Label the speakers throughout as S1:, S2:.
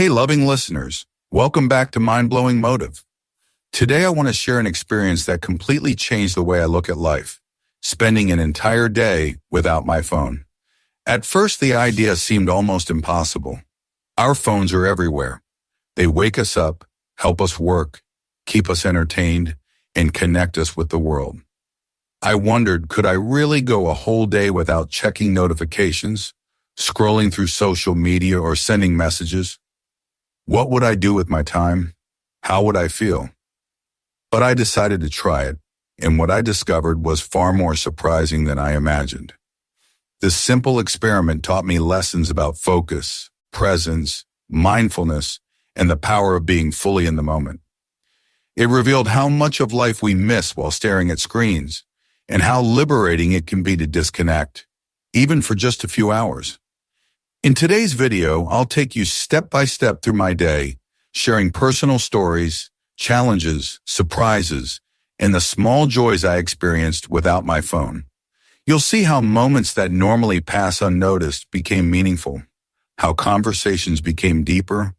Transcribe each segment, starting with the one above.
S1: Hey, loving listeners, welcome back to Mind-Blowing Motive. Today, I want to share an experience that completely changed the way I look at life, spending an entire day without my phone. At first, the idea seemed almost impossible. Our phones are everywhere. They wake us up, help us work, keep us entertained, and connect us with the world. I wondered, could I really go a whole day without checking notifications, scrolling through social media, or sending messages? What would I do with my time? How would I feel? But I decided to try it, and what I discovered was far more surprising than I imagined. This simple experiment taught me lessons about focus, presence, mindfulness, and the power of being fully in the moment. It revealed how much of life we miss while staring at screens, and how liberating it can be to disconnect, even for just a few hours. In today's video, I'll take you step by step through my day, sharing personal stories, challenges, surprises, and the small joys I experienced without my phone. You'll see how moments that normally pass unnoticed became meaningful, how conversations became deeper,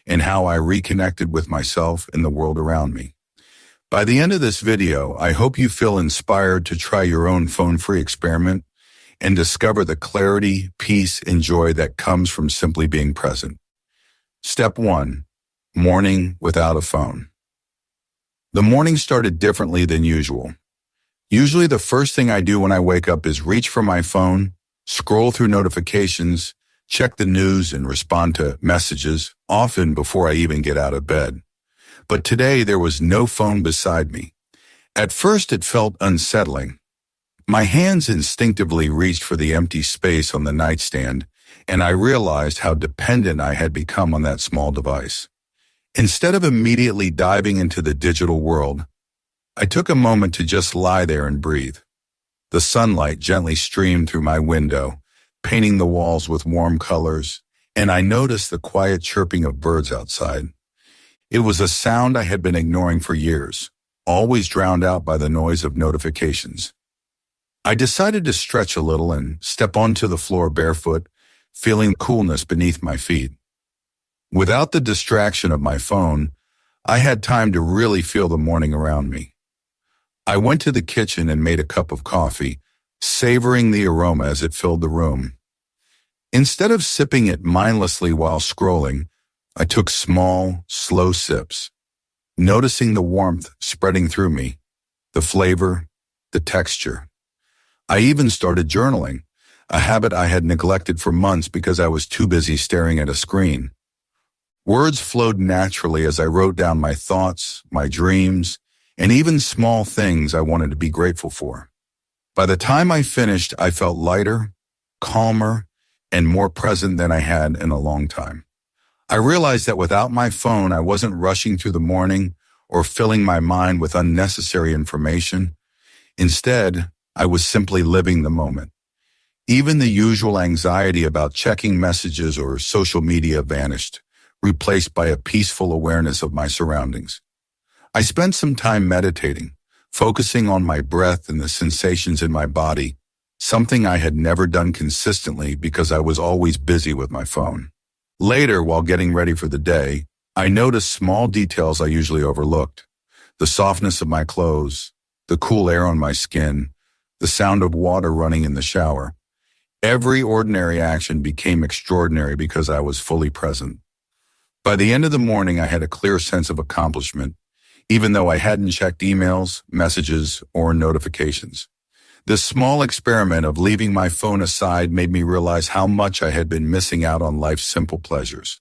S1: and how I reconnected with myself and the world around me. By the end of this video, I hope you feel inspired to try your own phone-free experiment and discover the clarity, peace, and joy that comes from simply being present. Step 1. Morning without a phone. The morning started differently than usual. Usually the first thing I do when I wake up is reach for my phone, scroll through notifications, check the news, and respond to messages, often before I even get out of bed. But today there was no phone beside me. At first it felt unsettling. My hands instinctively reached for the empty space on the nightstand, and I realized how dependent I had become on that small device. Instead of immediately diving into the digital world, I took a moment to just lie there and breathe. The sunlight gently streamed through my window, painting the walls with warm colors, and I noticed the quiet chirping of birds outside. It was a sound I had been ignoring for years, always drowned out by the noise of notifications. I decided to stretch a little and step onto the floor barefoot, feeling the coolness beneath my feet. Without the distraction of my phone, I had time to really feel the morning around me. I went to the kitchen and made a cup of coffee, savoring the aroma as it filled the room. Instead of sipping it mindlessly while scrolling, I took small, slow sips, noticing the warmth spreading through me, the flavor, the texture. I even started journaling, a habit I had neglected for months because I was too busy staring at a screen. Words flowed naturally as I wrote down my thoughts, my dreams, and even small things I wanted to be grateful for. By the time I finished, I felt lighter, calmer, and more present than I had in a long time. I realized that without my phone, I wasn't rushing through the morning or filling my mind with unnecessary information. Instead, I was simply living the moment. Even the usual anxiety about checking messages or social media vanished, replaced by a peaceful awareness of my surroundings. I spent some time meditating, focusing on my breath and the sensations in my body, something I had never done consistently because I was always busy with my phone. Later, while getting ready for the day, I noticed small details I usually overlooked. The softness of my clothes, the cool air on my skin, the sound of water running in the shower. Every ordinary action became extraordinary because I was fully present. By the end of the morning, I had a clear sense of accomplishment, even though I hadn't checked emails, messages, or notifications. This small experiment of leaving my phone aside made me realize how much I had been missing out on life's simple pleasures.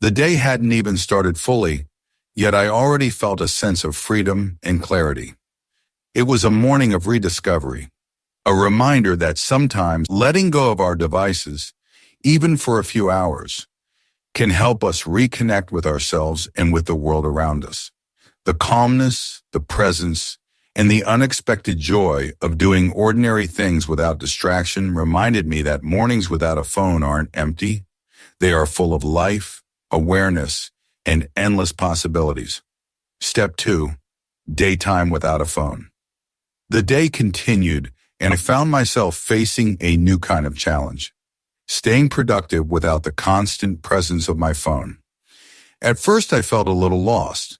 S1: The day hadn't even started fully, yet I already felt a sense of freedom and clarity. It was a morning of rediscovery, a reminder that sometimes letting go of our devices, even for a few hours, can help us reconnect with ourselves and with the world around us. The calmness, the presence, and the unexpected joy of doing ordinary things without distraction reminded me that mornings without a phone aren't empty. They are full of life, awareness, and endless possibilities. Step 2. Daytime without a phone. The day continued, and I found myself facing a new kind of challenge. staying productive without the constant presence of my phone. At first, I felt a little lost.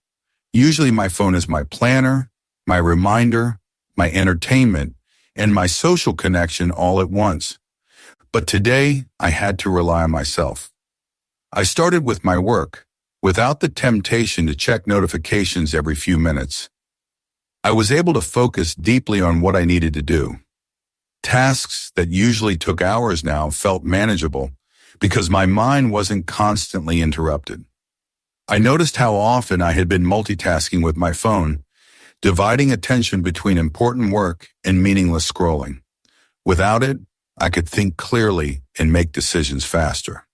S1: Usually my phone is my planner, my reminder, my entertainment, and my social connection all at once. But today, I had to rely on myself. I started with my work, without the temptation to check notifications every few minutes. I was able to focus deeply on what I needed to do. Tasks that usually took hours now felt manageable because my mind wasn't constantly interrupted. I noticed how often I had been multitasking with my phone, dividing attention between important work and meaningless scrolling. Without it, I could think clearly and make decisions faster.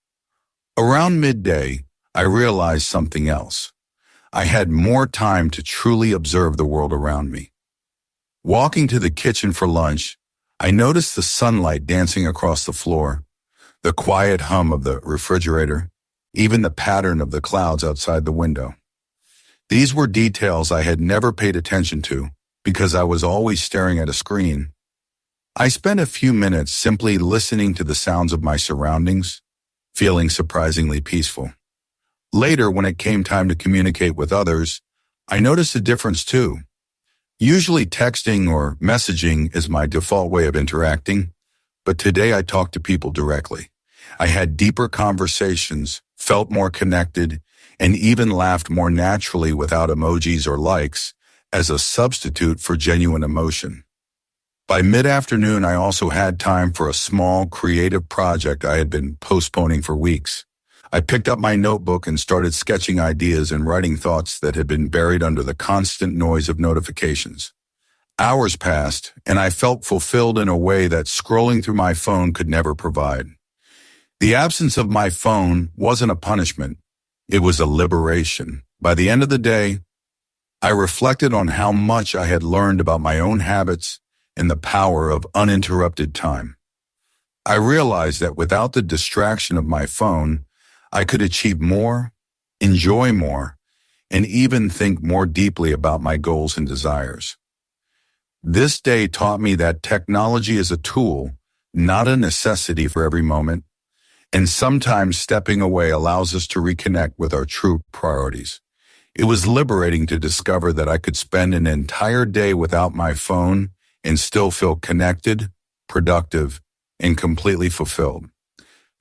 S1: Around midday, I realized something else. I had more time to truly observe the world around me. Walking to the kitchen for lunch, I noticed the sunlight dancing across the floor, the quiet hum of the refrigerator, even the pattern of the clouds outside the window. These were details I had never paid attention to because I was always staring at a screen. I spent a few minutes simply listening to the sounds of my surroundings, feeling surprisingly peaceful. Later, when it came time to communicate with others, I noticed a difference too. Usually texting or messaging is my default way of interacting, but today I talked to people directly. I had deeper conversations, felt more connected, and even laughed more naturally without emojis or likes as a substitute for genuine emotion. By mid-afternoon, I also had time for a small, creative project I had been postponing for weeks. I picked up my notebook and started sketching ideas and writing thoughts that had been buried under the constant noise of notifications. Hours passed, and I felt fulfilled in a way that scrolling through my phone could never provide. The absence of my phone wasn't a punishment. It was a liberation. By the end of the day, I reflected on how much I had learned about my own habits and the power of uninterrupted time. I realized that without the distraction of my phone, I could achieve more, enjoy more, and even think more deeply about my goals and desires. This day taught me that technology is a tool, not a necessity for every moment, and sometimes stepping away allows us to reconnect with our true priorities. It was liberating to discover that I could spend an entire day without my phone and still feel connected, productive, and completely fulfilled.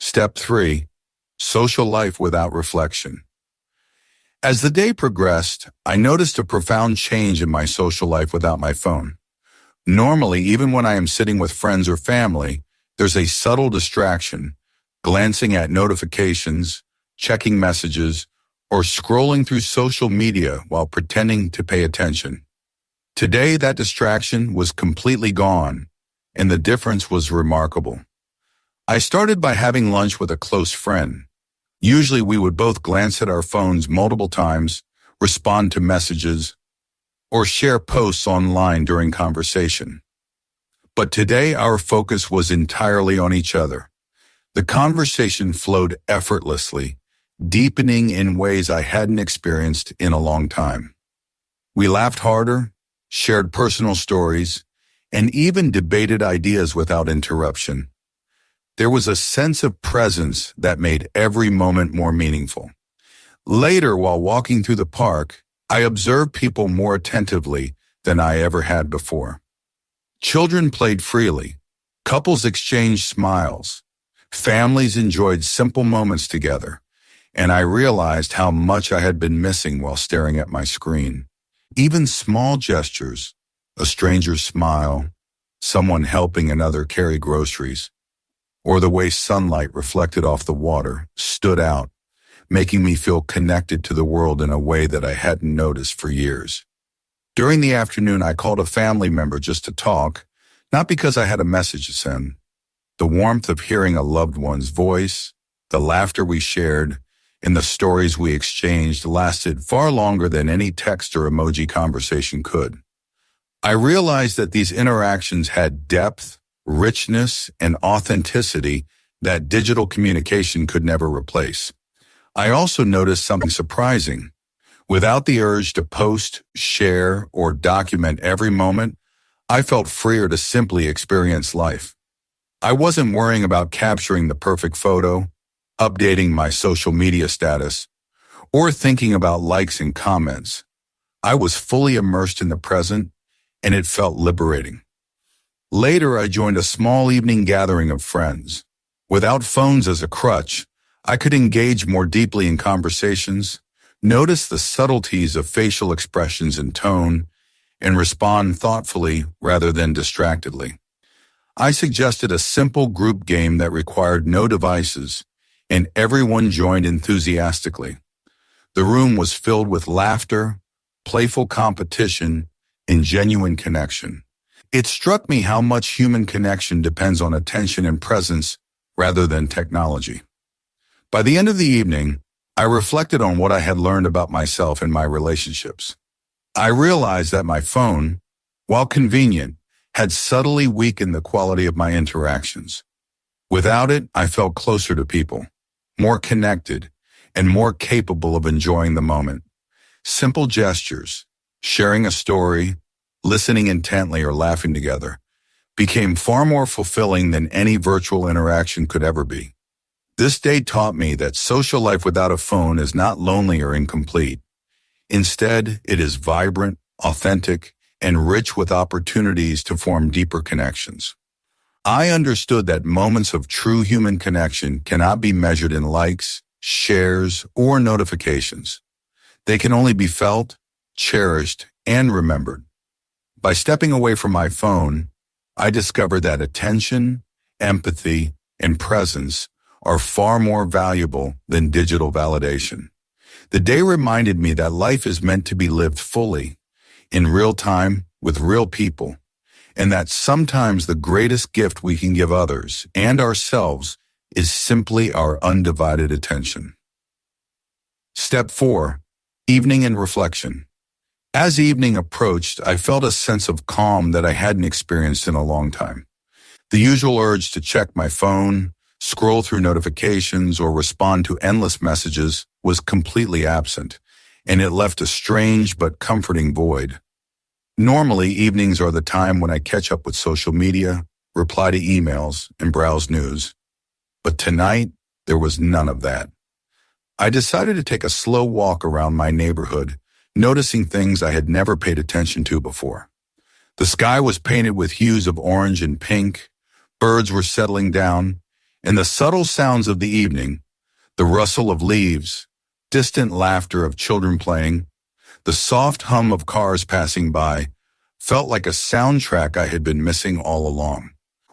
S1: Step 3. Social life without reflection. As the day progressed, I noticed a profound change in my social life without my phone. Normally, even when I am sitting with friends or family, there's a subtle distraction, glancing at notifications, checking messages, or scrolling through social media while pretending to pay attention. Today, that distraction was completely gone, and the difference was remarkable. I started by having lunch with a close friend. Usually we would both glance at our phones multiple times, respond to messages, or share posts online during conversation. But today our focus was entirely on each other. The conversation flowed effortlessly, deepening in ways I hadn't experienced in a long time. We laughed harder, shared personal stories, and even debated ideas without interruption. There was a sense of presence that made every moment more meaningful. Later, while walking through the park, I observed people more attentively than I ever had before. Children played freely. Couples exchanged smiles. Families enjoyed simple moments together, and I realized how much I had been missing while staring at my screen. Even small gestures, a stranger's smile, someone helping another carry groceries, or the way sunlight reflected off the water, stood out, making me feel connected to the world in a way that I hadn't noticed for years. During the afternoon, I called a family member just to talk, not because I had a message to send. The warmth of hearing a loved one's voice, the laughter we shared, and the stories we exchanged lasted far longer than any text or emoji conversation could. I realized that these interactions had depth, richness, and authenticity that digital communication could never replace. I also noticed something surprising. Without the urge to post, share, or document every moment, I felt freer to simply experience life. I wasn't worrying about capturing the perfect photo, updating my social media status, or thinking about likes and comments. I was fully immersed in the present, and it felt liberating. Later, I joined a small evening gathering of friends. Without phones as a crutch, I could engage more deeply in conversations, notice the subtleties of facial expressions and tone, and respond thoughtfully rather than distractedly. I suggested a simple group game that required no devices, and everyone joined enthusiastically. The room was filled with laughter, playful competition, and genuine connection. It struck me how much human connection depends on attention and presence rather than technology. By the end of the evening, I reflected on what I had learned about myself and my relationships. I realized that my phone, while convenient, had subtly weakened the quality of my interactions. Without it, I felt closer to people, more connected, and more capable of enjoying the moment. Simple gestures, sharing a story, listening intently, or laughing together became far more fulfilling than any virtual interaction could ever be. This day taught me that social life without a phone is not lonely or incomplete. Instead, it is vibrant, authentic, and rich with opportunities to form deeper connections. I understood that moments of true human connection cannot be measured in likes, shares, or notifications. They can only be felt, cherished, and remembered. By stepping away from my phone, I discovered that attention, empathy, and presence are far more valuable than digital validation. The day reminded me that life is meant to be lived fully, in real time, with real people, and that sometimes the greatest gift we can give others and ourselves is simply our undivided attention. Step 4. Evening and reflection. As evening approached, I felt a sense of calm that I hadn't experienced in a long time. The usual urge to check my phone, scroll through notifications, or respond to endless messages was completely absent, and it left a strange but comforting void. Normally, evenings are the time when I catch up with social media, reply to emails, and browse news. But tonight, there was none of that. I decided to take a slow walk around my neighborhood, noticing things I had never paid attention to before. The sky was painted with hues of orange and pink, birds were settling down, and the subtle sounds of the evening, the rustle of leaves, distant laughter of children playing, the soft hum of cars passing by, felt like a soundtrack I had been missing all along.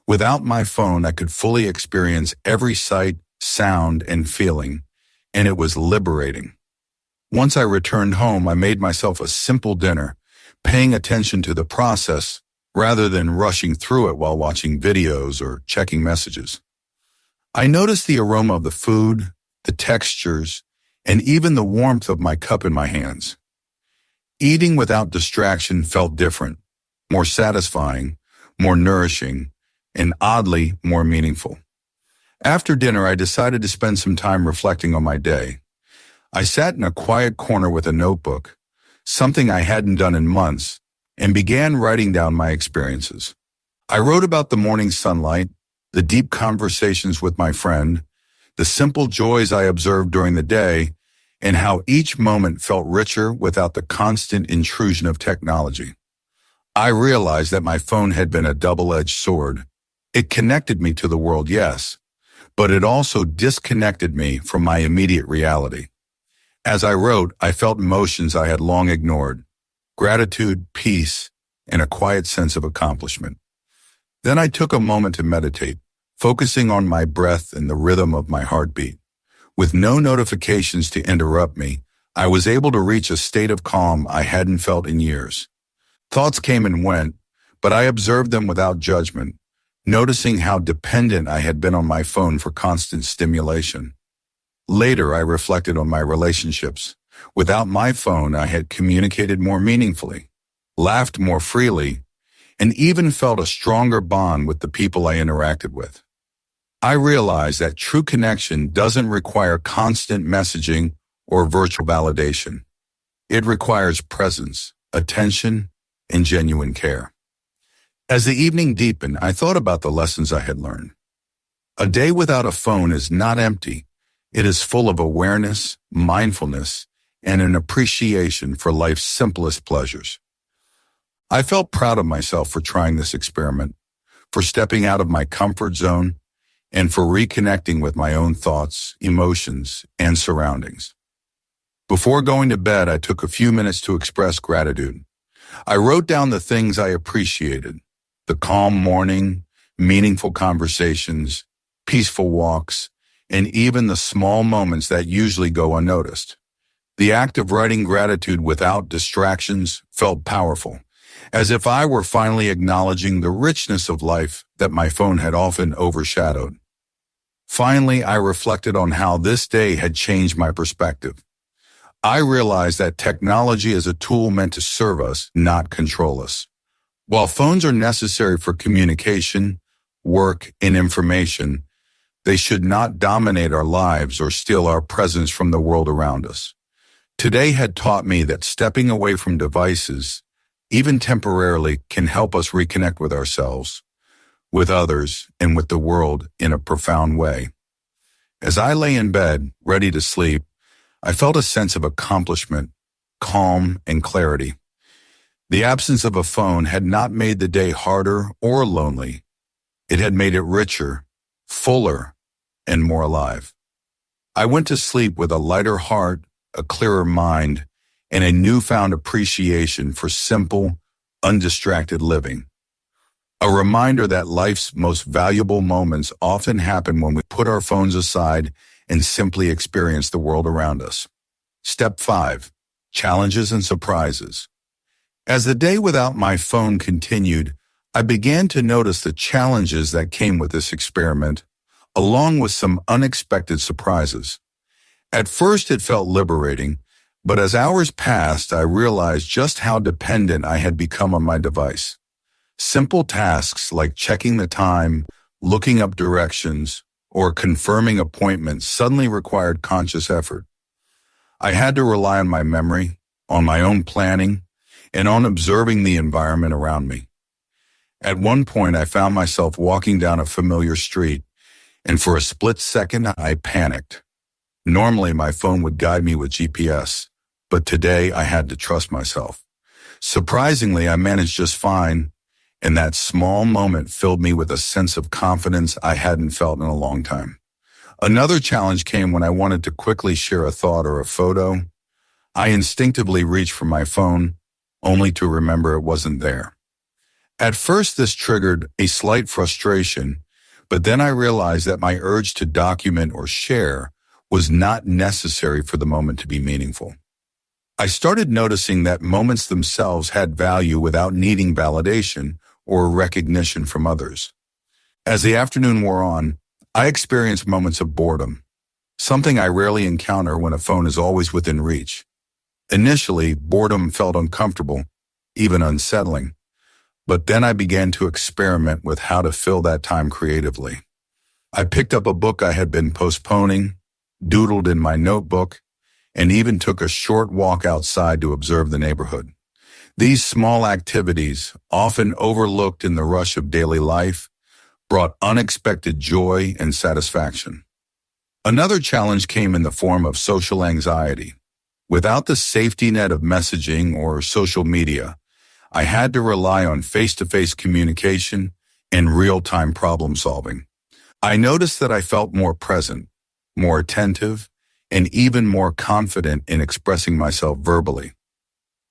S1: Without my phone, I could fully experience every sight, sound, and feeling, and it was liberating. Once I returned home, I made myself a simple dinner, paying attention to the process rather than rushing through it while watching videos or checking messages. I noticed the aroma of the food, the textures, and even the warmth of my cup in my hands. Eating without distraction felt different, more satisfying, more nourishing, and oddly more meaningful. After dinner, I decided to spend some time reflecting on my day. I sat in a quiet corner with a notebook, something I hadn't done in months, and began writing down my experiences. I wrote about the morning sunlight, the deep conversations with my friend, the simple joys I observed during the day, and how each moment felt richer without the constant intrusion of technology. I realized that my phone had been a double-edged sword. It connected me to the world, yes, but it also disconnected me from my immediate reality. As I wrote, I felt emotions I had long ignored: gratitude, peace, and a quiet sense of accomplishment. Then I took a moment to meditate, focusing on my breath and the rhythm of my heartbeat. With no notifications to interrupt me, I was able to reach a state of calm I hadn't felt in years. Thoughts came and went, but I observed them without judgment, noticing how dependent I had been on my phone for constant stimulation. Later, I reflected on my relationships. Without my phone, I had communicated more meaningfully, laughed more freely, and even felt a stronger bond with the people I interacted with. I realized that true connection doesn't require constant messaging or virtual validation. It requires presence, attention, and genuine care. As the evening deepened, I thought about the lessons I had learned. A day without a phone is not empty. It is full of awareness, mindfulness, and an appreciation for life's simplest pleasures. I felt proud of myself for trying this experiment, for stepping out of my comfort zone, and for reconnecting with my own thoughts, emotions, and surroundings. Before going to bed, I took a few minutes to express gratitude. I wrote down the things I appreciated: the calm morning, meaningful conversations, peaceful walks, and even the small moments that usually go unnoticed. The act of writing gratitude without distractions felt powerful, as if I were finally acknowledging the richness of life that my phone had often overshadowed. Finally, I reflected on how this day had changed my perspective. I realized that technology is a tool meant to serve us, not control us. While phones are necessary for communication, work, and information, they should not dominate our lives or steal our presence from the world around us. Today had taught me that stepping away from devices, even temporarily, can help us reconnect with ourselves, with others, and with the world in a profound way. As I lay in bed, ready to sleep, I felt a sense of accomplishment, calm, and clarity. The absence of a phone had not made the day harder or lonely. It had made it richer, fuller, and more alive. I went to sleep with a lighter heart, a clearer mind, and a newfound appreciation for simple, undistracted living. A reminder that life's most valuable moments often happen when we put our phones aside and simply experience the world around us. Step 5. Challenges and surprises. As the day without my phone continued, I began to notice the challenges that came with this experiment, along with some unexpected surprises. At first, it felt liberating, but as hours passed, I realized just how dependent I had become on my device. Simple tasks like checking the time, looking up directions, or confirming appointments suddenly required conscious effort. I had to rely on my memory, on my own planning, and on observing the environment around me. At one point, I found myself walking down a familiar street, and for a split second, I panicked. Normally, my phone would guide me with GPS, but today I had to trust myself. Surprisingly, I managed just fine, and that small moment filled me with a sense of confidence I hadn't felt in a long time. Another challenge came when I wanted to quickly share a thought or a photo. I instinctively reached for my phone, only to remember it wasn't there. At first, this triggered a slight frustration, but then I realized that my urge to document or share was not necessary for the moment to be meaningful. I started noticing that moments themselves had value without needing validation or recognition from others. As the afternoon wore on, I experienced moments of boredom, something I rarely encounter when a phone is always within reach. Initially, boredom felt uncomfortable, even unsettling, but then I began to experiment with how to fill that time creatively. I picked up a book I had been postponing, doodled in my notebook, and even took a short walk outside to observe the neighborhood. These small activities, often overlooked in the rush of daily life, brought unexpected joy and satisfaction. Another challenge came in the form of social anxiety. Without the safety net of messaging or social media, I had to rely on face-to-face communication and real-time problem solving. I noticed that I felt more present, more attentive, and even more confident in expressing myself verbally.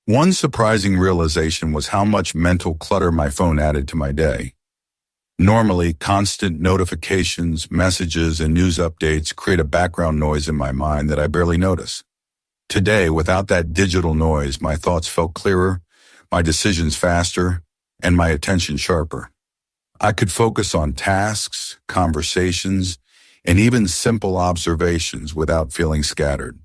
S1: One surprising realization was how much mental clutter my phone added to my day. Normally, constant notifications, messages, and news updates create a background noise in my mind that I barely notice. Today, without that digital noise, my thoughts felt clearer, my decisions faster, and my attention sharper. I could focus on tasks, conversations, and even simple observations without feeling scattered.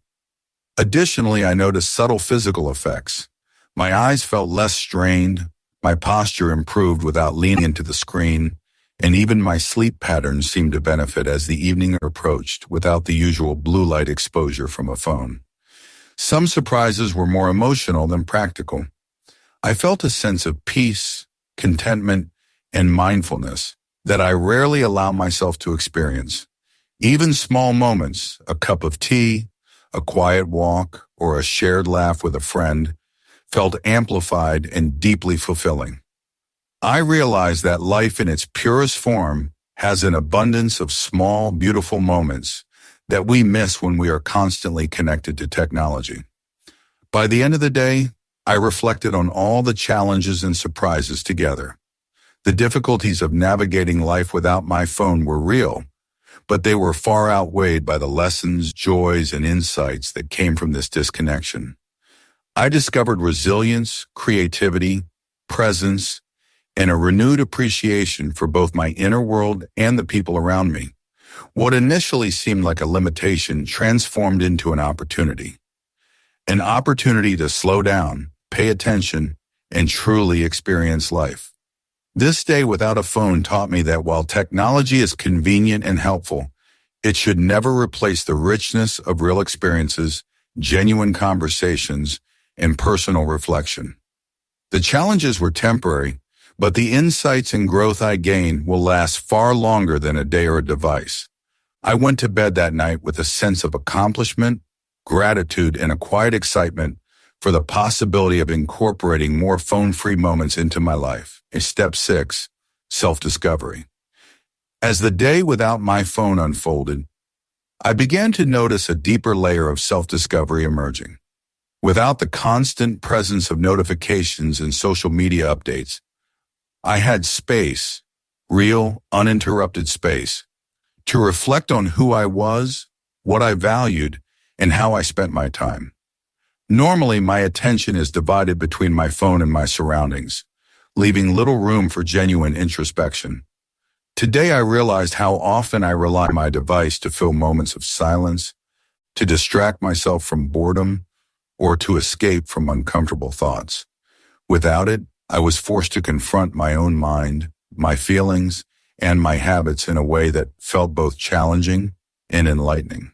S1: Additionally, I noticed subtle physical effects. My eyes felt less strained, my posture improved without leaning into the screen, and even my sleep patterns seemed to benefit as the evening approached without the usual blue light exposure from a phone. Some surprises were more emotional than practical. I felt a sense of peace, contentment, and mindfulness that I rarely allow myself to experience. Even small moments, a cup of tea, a quiet walk, or a shared laugh with a friend, felt amplified and deeply fulfilling. I realized that life in its purest form has an abundance of small, beautiful moments that we miss when we are constantly connected to technology. By the end of the day, I reflected on all the challenges and surprises together. The difficulties of navigating life without my phone were real, but they were far outweighed by the lessons, joys, and insights that came from this disconnection. I discovered resilience, creativity, presence, and a renewed appreciation for both my inner world and the people around me. What initially seemed like a limitation transformed into an opportunity. An opportunity to slow down, pay attention, and truly experience life. This day without a phone taught me that while technology is convenient and helpful, it should never replace the richness of real experiences, genuine conversations, and personal reflection. The challenges were temporary, but the insights and growth I gained will last far longer than a day or a device. I went to bed that night with a sense of accomplishment, gratitude, and a quiet excitement for the possibility of incorporating more phone-free moments into my life. Step 6, self-discovery. As the day without my phone unfolded, I began to notice a deeper layer of self-discovery emerging. Without the constant presence of notifications and social media updates, I had space, real, uninterrupted space, to reflect on who I was, what I valued, and how I spent my time. Normally, my attention is divided between my phone and my surroundings, leaving little room for genuine introspection. Today, I realized how often I rely on my device to fill moments of silence, to distract myself from boredom, or to escape from uncomfortable thoughts. Without it, I was forced to confront my own mind, my feelings, and my habits in a way that felt both challenging and enlightening.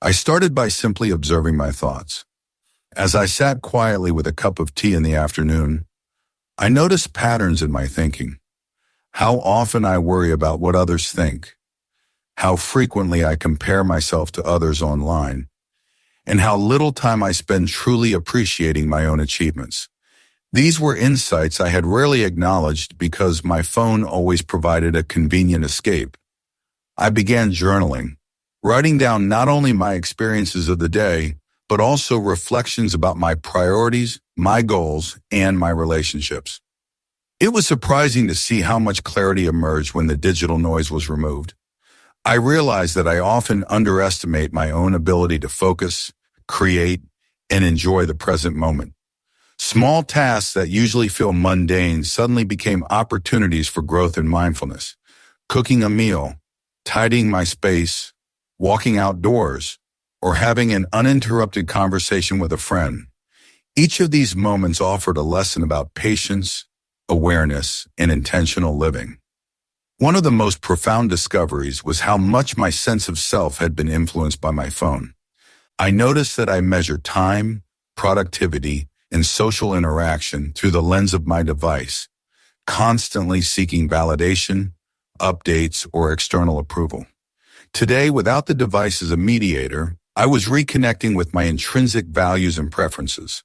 S1: I started by simply observing my thoughts. As I sat quietly with a cup of tea in the afternoon, I noticed patterns in my thinking. How often I worry about what others think, how frequently I compare myself to others online, and how little time I spend truly appreciating my own achievements. These were insights I had rarely acknowledged because my phone always provided a convenient escape. I began journaling, writing down not only my experiences of the day, but also reflections about my priorities, my goals, and my relationships. It was surprising to see how much clarity emerged when the digital noise was removed. I realized that I often underestimate my own ability to focus, create, and enjoy the present moment. Small tasks that usually feel mundane suddenly became opportunities for growth and mindfulness. Cooking a meal, tidying my space, walking outdoors, or having an uninterrupted conversation with a friend. Each of these moments offered a lesson about patience, awareness, and intentional living. One of the most profound discoveries was how much my sense of self had been influenced by my phone. I noticed that I measured time, productivity, and social interaction through the lens of my device, constantly seeking validation, updates, or external approval. Today, without the device as a mediator, I was reconnecting with my intrinsic values and preferences.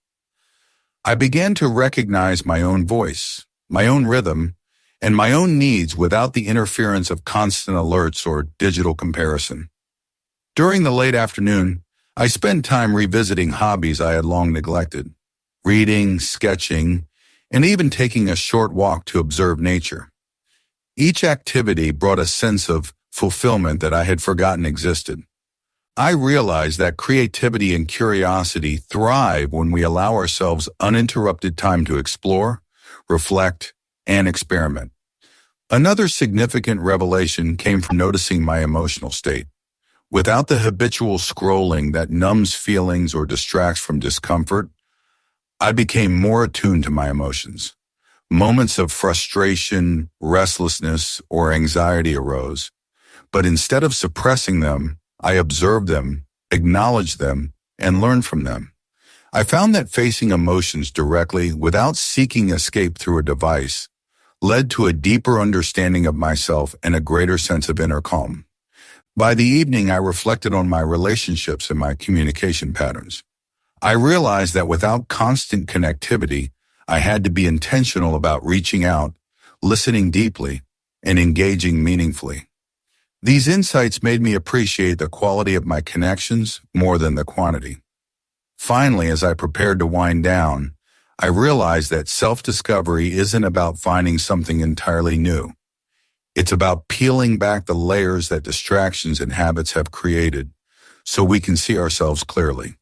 S1: I began to recognize my own voice, my own rhythm, and my own needs without the interference of constant alerts or digital comparison. During the late afternoon, I spent time revisiting hobbies I had long neglected, reading, sketching, and even taking a short walk to observe nature. Each activity brought a sense of fulfillment that I had forgotten existed. I realized that creativity and curiosity thrive when we allow ourselves uninterrupted time to explore, reflect, and experiment. Another significant revelation came from noticing my emotional state. Without the habitual scrolling that numbs feelings or distracts from discomfort, I became more attuned to my emotions. Moments of frustration, restlessness, or anxiety arose, but instead of suppressing them, I observed them, acknowledged them, and learned from them. I found that facing emotions directly without seeking escape through a device led to a deeper understanding of myself and a greater sense of inner calm. By the evening, I reflected on my relationships and my communication patterns. I realized that without constant connectivity, I had to be intentional about reaching out, listening deeply, and engaging meaningfully. These insights made me appreciate the quality of my connections more than the quantity. Finally, as I prepared to wind down, I realized that self-discovery isn't about finding something entirely new. It's about peeling back the layers that distractions and habits have created so we can see ourselves clearly.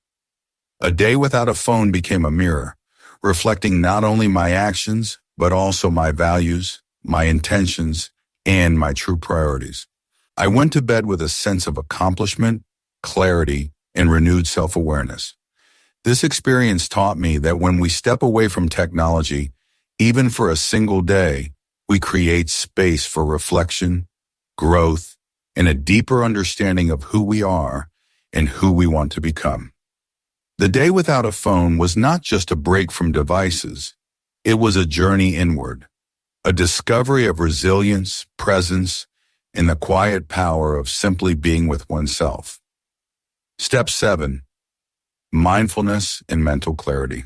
S1: A day without a phone became a mirror, reflecting not only my actions, but also my values, my intentions, and my true priorities. I went to bed with a sense of accomplishment, clarity, and renewed self-awareness. This experience taught me that when we step away from technology, even for a single day, we create space for reflection, growth, and a deeper understanding of who we are and who we want to become. The day without a phone was not just a break from devices. It was a journey inward, a discovery of resilience, presence, and the quiet power of simply being with oneself. Step 7. Mindfulness and mental clarity.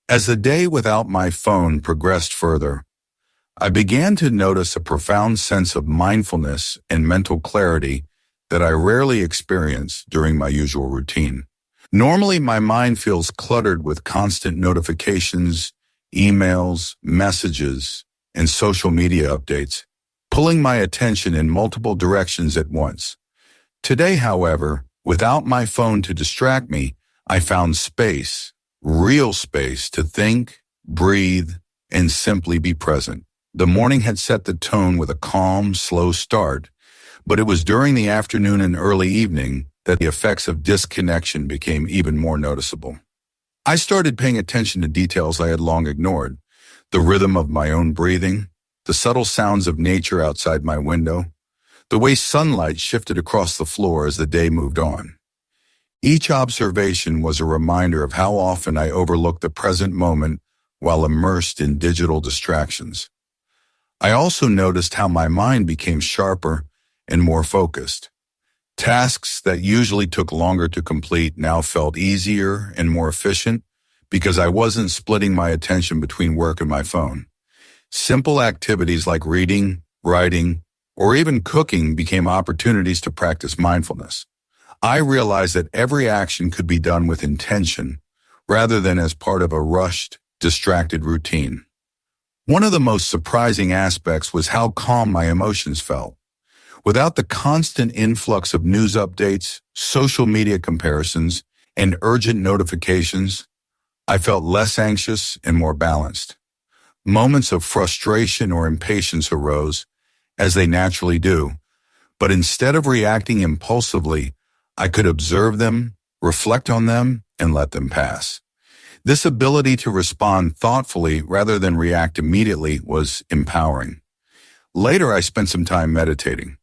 S1: As the day without my phone progressed further, I began to notice a profound sense of mindfulness and mental clarity that I rarely experience during my usual routine. Normally, my mind feels cluttered with constant notifications, emails, messages, and social media updates, pulling my attention in multiple directions at once. Today, however, without my phone to distract me, I found space, real space, to think, breathe, and simply be present. The morning had set the tone with a calm, slow start, but it was during the afternoon and early evening that the effects of disconnection became even more noticeable. I started paying attention to details I had long ignored: the rhythm of my own breathing, the subtle sounds of nature outside my window, the way sunlight shifted across the floor as the day moved on. Each observation was a reminder of how often I overlooked the present moment while immersed in digital distractions. I also noticed how my mind became sharper and more focused. Tasks that usually took longer to complete now felt easier and more efficient because I wasn't splitting my attention between work and my phone. Simple activities like reading, writing, or even cooking became opportunities to practice mindfulness. I realized that every action could be done with intention rather than as part of a rushed, distracted routine. One of the most surprising aspects was how calm my emotions felt. Without the constant influx of news updates, social media comparisons, and urgent notifications, I felt less anxious and more balanced. Moments of frustration or impatience arose, as they naturally do, but instead of reacting impulsively, I could observe them, reflect on them, and let them pass. This ability to respond thoughtfully rather than react immediately was empowering. Later, I spent some time meditating.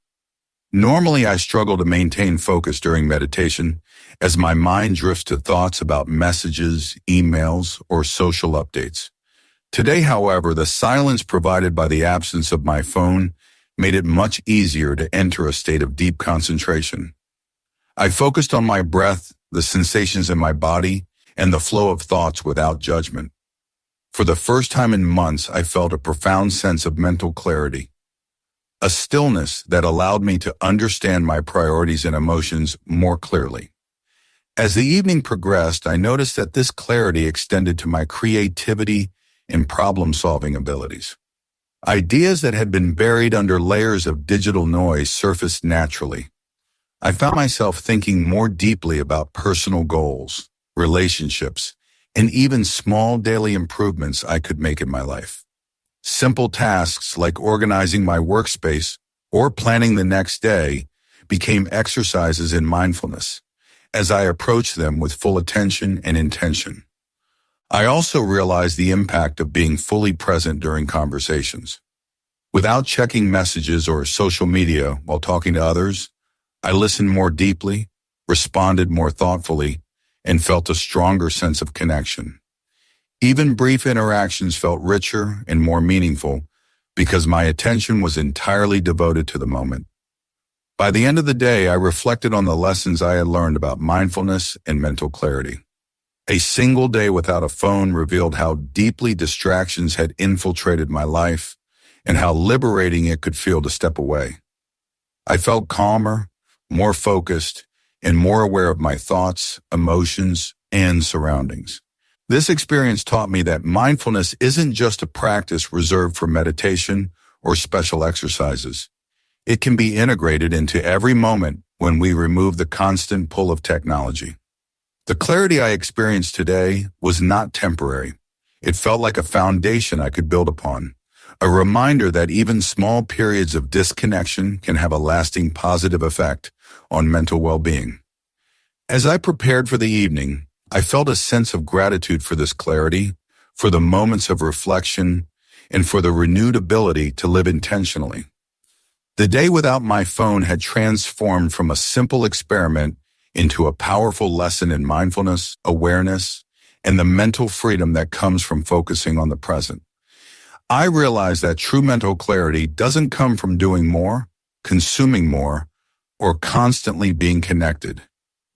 S1: Normally, I struggle to maintain focus during meditation as my mind drifts to thoughts about messages, emails, or social updates. Today, however, the silence provided by the absence of my phone made it much easier to enter a state of deep concentration. I focused on my breath, the sensations in my body, and the flow of thoughts without judgment. For the first time in months, I felt a profound sense of mental clarity, a stillness that allowed me to understand my priorities and emotions more clearly. As the evening progressed, I noticed that this clarity extended to my creativity and problem-solving abilities. Ideas that had been buried under layers of digital noise surfaced naturally. I found myself thinking more deeply about personal goals, relationships, and even small daily improvements I could make in my life. Simple tasks like organizing my workspace or planning the next day became exercises in mindfulness as I approached them with full attention and intention. I also realized the impact of being fully present during conversations. Without checking messages or social media while talking to others, I listened more deeply, responded more thoughtfully, and felt a stronger sense of connection. Even brief interactions felt richer and more meaningful because my attention was entirely devoted to the moment. By the end of the day, I reflected on the lessons I had learned about mindfulness and mental clarity. A single day without a phone revealed how deeply distractions had infiltrated my life and how liberating it could feel to step away. I felt calmer, more focused, and more aware of my thoughts, emotions, and surroundings. This experience taught me that mindfulness isn't just a practice reserved for meditation or special exercises. It can be integrated into every moment when we remove the constant pull of technology. The clarity I experienced today was not temporary. It felt like a foundation I could build upon, a reminder that even small periods of disconnection can have a lasting positive effect on mental well-being. As I prepared for the evening, I felt a sense of gratitude for this clarity, for the moments of reflection, and for the renewed ability to live intentionally. The day without my phone had transformed from a simple experiment into a powerful lesson in mindfulness, awareness, and the mental freedom that comes from focusing on the present. I realized that true mental clarity doesn't come from doing more, consuming more, or constantly being connected.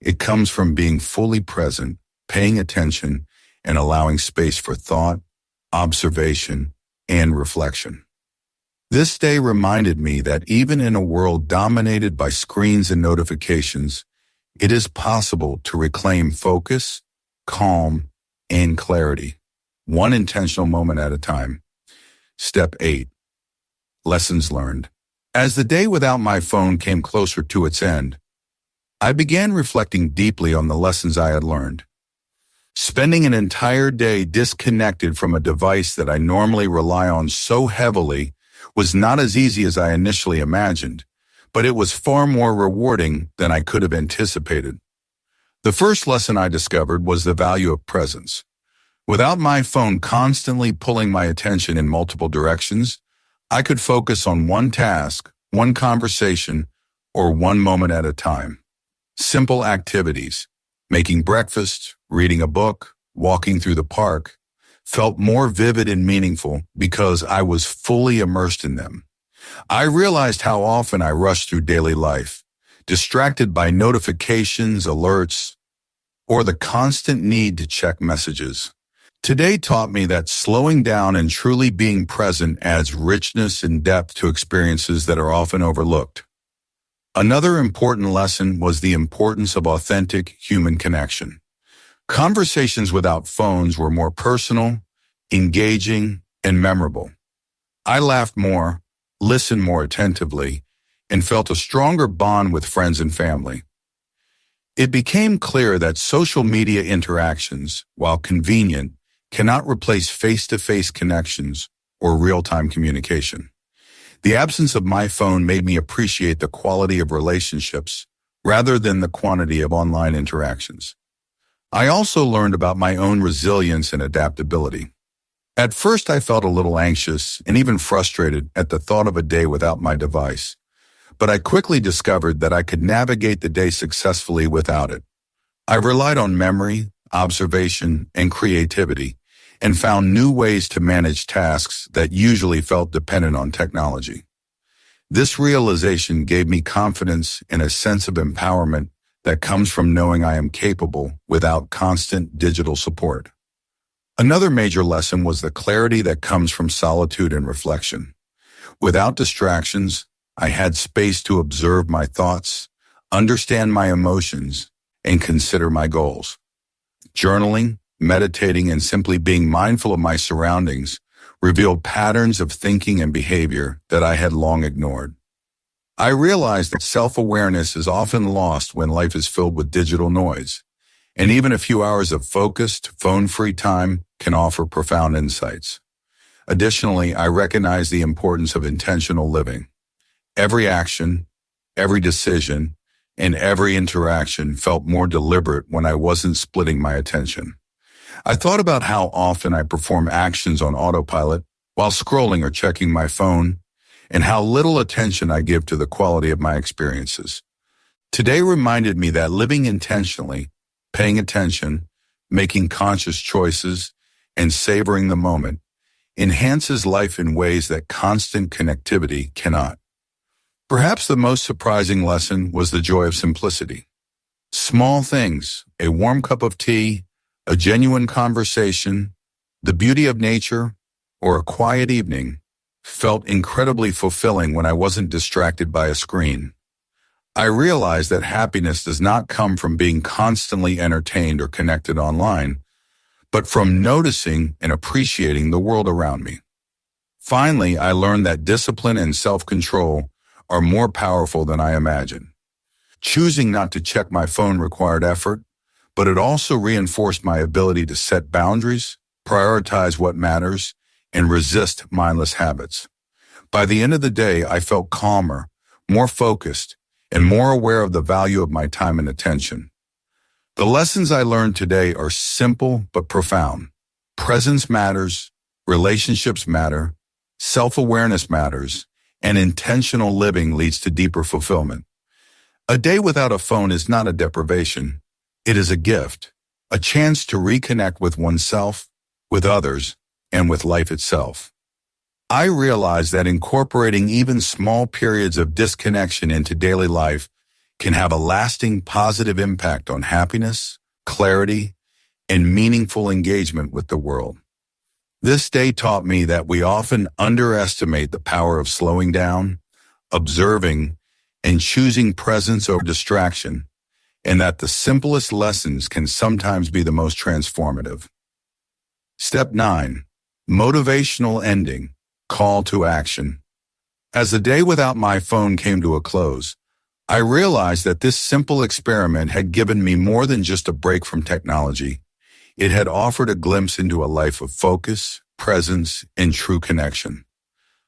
S1: It comes from being fully present, paying attention, and allowing space for thought, observation, and reflection. This day reminded me that even in a world dominated by screens and notifications, it is possible to reclaim focus, calm, and clarity, one intentional moment at a time. Step 8. Lessons learned. As the day without my phone came closer to its end, I began reflecting deeply on the lessons I had learned. Spending an entire day disconnected from a device that I normally rely on so heavily was not as easy as I initially imagined, but it was far more rewarding than I could have anticipated. The first lesson I discovered was the value of presence. Without my phone constantly pulling my attention in multiple directions, I could focus on one task, one conversation, or one moment at a time. Simple activities, making breakfast, reading a book, walking through the park, felt more vivid and meaningful because I was fully immersed in them. I realized how often I rushed through daily life, distracted by notifications, alerts, or the constant need to check messages. Today taught me that slowing down and truly being present adds richness and depth to experiences that are often overlooked. Another important lesson was the importance of authentic human connection. Conversations without phones were more personal, engaging, and memorable. I laughed more, listened more attentively, and felt a stronger bond with friends and family. It became clear that social media interactions, while convenient, cannot replace face-to-face connections or real-time communication. The absence of my phone made me appreciate the quality of relationships rather than the quantity of online interactions. I also learned about my own resilience and adaptability. At first, I felt a little anxious and even frustrated at the thought of a day without my device, but I quickly discovered that I could navigate the day successfully without it. I relied on memory, observation, and creativity, and found new ways to manage tasks that usually felt dependent on technology. This realization gave me confidence and a sense of empowerment that comes from knowing I am capable without constant digital support. Another major lesson was the clarity that comes from solitude and reflection. Without distractions, I had space to observe my thoughts, understand my emotions, and consider my goals. Journaling, meditating, and simply being mindful of my surroundings revealed patterns of thinking and behavior that I had long ignored. I realized that self-awareness is often lost when life is filled with digital noise, and even a few hours of focused, phone-free time can offer profound insights. Additionally, I recognize the importance of intentional living. Every action, every decision, and every interaction felt more deliberate when I wasn't splitting my attention. I thought about how often I perform actions on autopilot while scrolling or checking my phone, and how little attention I give to the quality of my experiences. Today reminded me that living intentionally, paying attention, making conscious choices, and savoring the moment enhances life in ways that constant connectivity cannot. Perhaps the most surprising lesson was the joy of simplicity. Small things, a warm cup of tea, a genuine conversation, the beauty of nature, or a quiet evening, felt incredibly fulfilling when I wasn't distracted by a screen. I realized that happiness does not come from being constantly entertained or connected online, but from noticing and appreciating the world around me. Finally, I learned that discipline and self-control are more powerful than I imagined. Choosing not to check my phone required effort, but it also reinforced my ability to set boundaries, prioritize what matters, and resist mindless habits. By the end of the day, I felt calmer, more focused, and more aware of the value of my time and attention. The lessons I learned today are simple but profound. Presence matters, relationships matter, self-awareness matters, and intentional living leads to deeper fulfillment. A day without a phone is not a deprivation. It is a gift, a chance to reconnect with oneself, with others, and with life itself. I realize that incorporating even small periods of disconnection into daily life can have a lasting positive impact on happiness, clarity, and meaningful engagement with the world. This day taught me that we often underestimate the power of slowing down, observing, and choosing presence over distraction, and that the simplest lessons can sometimes be the most transformative. Step 9. Motivational ending. Call to action. As the day without my phone came to a close, I realized that this simple experiment had given me more than just a break from technology. It had offered a glimpse into a life of focus, presence, and true connection.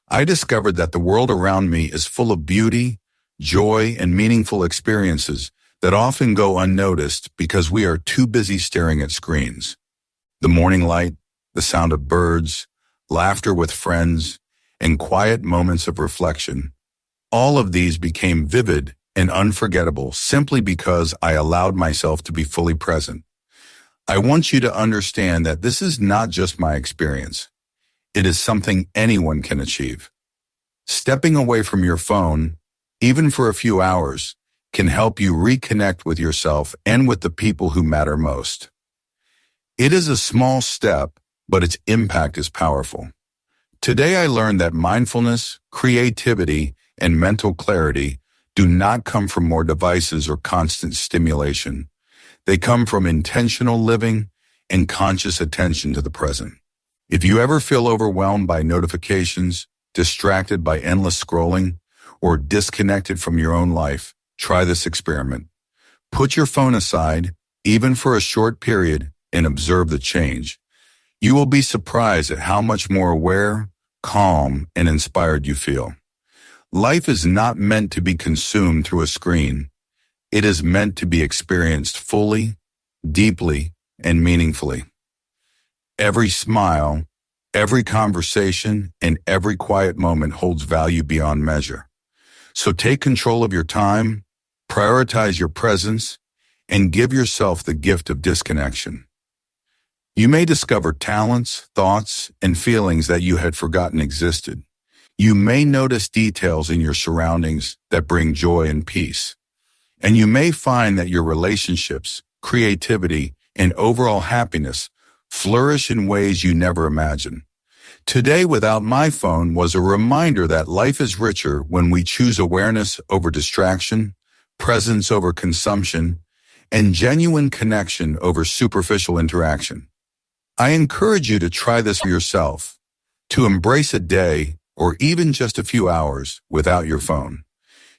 S1: I discovered that the world around me is full of beauty, joy, and meaningful experiences that often go unnoticed because we are too busy staring at screens. The morning light, the sound of birds, laughter with friends, and quiet moments of reflection. All of these became vivid and unforgettable simply because I allowed myself to be fully present. I want you to understand that this is not just my experience. It is something anyone can achieve. Stepping away from your phone, even for a few hours, can help you reconnect with yourself and with the people who matter most. It is a small step, but its impact is powerful. Today I learned that mindfulness, creativity, and mental clarity do not come from more devices or constant stimulation. They come from intentional living and conscious attention to the present. If you ever feel overwhelmed by notifications, distracted by endless scrolling, or disconnected from your own life, try this experiment. Put your phone aside, even for a short period, and observe the change. You will be surprised at how much more aware, calm, and inspired you feel. Life is not meant to be consumed through a screen. It is meant to be experienced fully, deeply, and meaningfully. Every smile, every conversation, and every quiet moment holds value beyond measure. So take control of your time, prioritize your presence, and give yourself the gift of disconnection. You may discover talents, thoughts, and feelings that you had forgotten existed. You may notice details in your surroundings that bring joy and peace. And you may find that your relationships, creativity, and overall happiness flourish in ways you never imagined. Today without my phone was a reminder that life is richer when we choose awareness over distraction, presence over consumption, and genuine connection over superficial interaction. I encourage you to try this for yourself, to embrace a day or even just a few hours without your phone.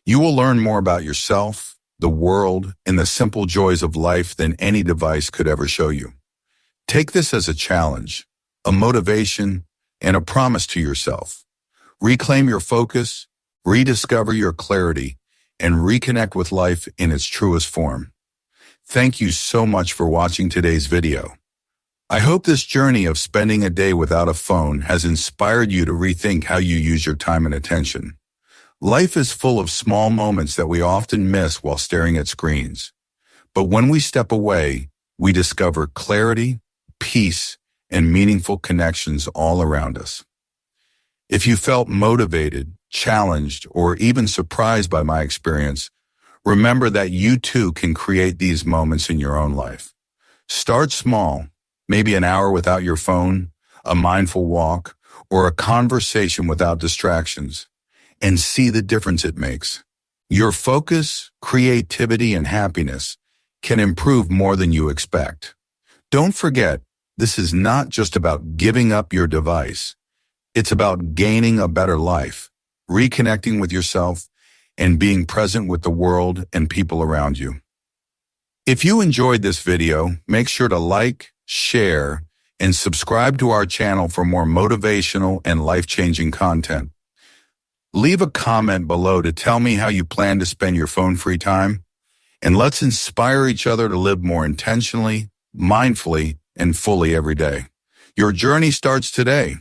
S1: You will learn more about yourself, the world, and the simple joys of life than any device could ever show you. Take this as a challenge, a motivation, and a promise to yourself. Reclaim your focus, rediscover your clarity, and reconnect with life in its truest form. Thank you so much for watching today's video. I hope this journey of spending a day without a phone has inspired you to rethink how you use your time and attention. Life is full of small moments that we often miss while staring at screens. But when we step away, we discover clarity, peace, and meaningful connections all around us. If you felt motivated, challenged, or even surprised by my experience, remember that you too can create these moments in your own life. Start small, maybe an hour without your phone, a mindful walk, or a conversation without distractions, and see the difference it makes. Your focus, creativity, and happiness can improve more than you expect. Don't forget, this is not just about giving up your device. It's about gaining a better life, reconnecting with yourself, and being present with the world and people around you. If you enjoyed this video, make sure to like, share, and subscribe to our channel for more motivational and life-changing content. Leave a comment below to tell me how you plan to spend your phone-free time, and let's inspire each other to live more intentionally, mindfully, and fully every day. Your journey starts today.